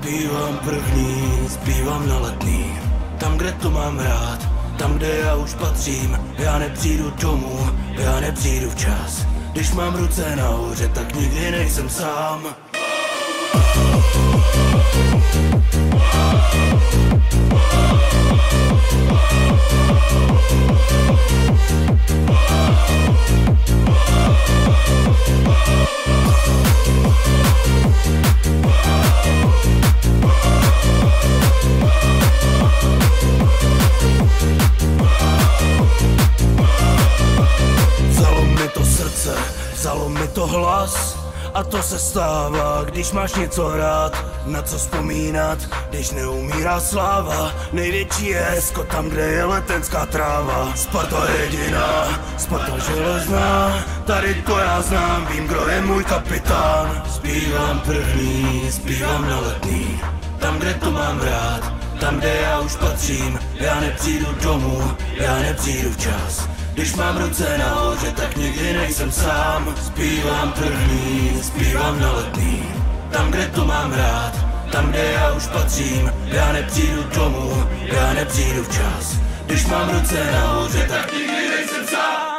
Zpívám první, zpívám na Letný. Tam, kde to mám rád, tam, kde já už patřím. Já nepřijdu domů, já nepřijdu včas. Když mám ruce nahoře, tak nikdy nejsem sám. Vzalo mi to hlas a to se stává, když máš něco rád, na co vzpomínat, když neumírá sláva. Největší je hezko tam, kde je letenská tráva. Sparta jediná, Sparta železná, tady to já znám, vím, kdo je můj kapitán. Zpívám první, zpívám na Letný. Tam, kde to mám rád, tam, kde já už patřím. Já nepřijdu domů, já nepřijdu včas. Když mám ruce nahoře, tak nikdy nejsem sám. Zpívám první, zpívám na Letný. Tam, kde to mám rád, tam, kde já už patřím. Já nepřijdu domů, já nepřijdu včas. Když mám ruce nahoře, tak nikdy nejsem sám.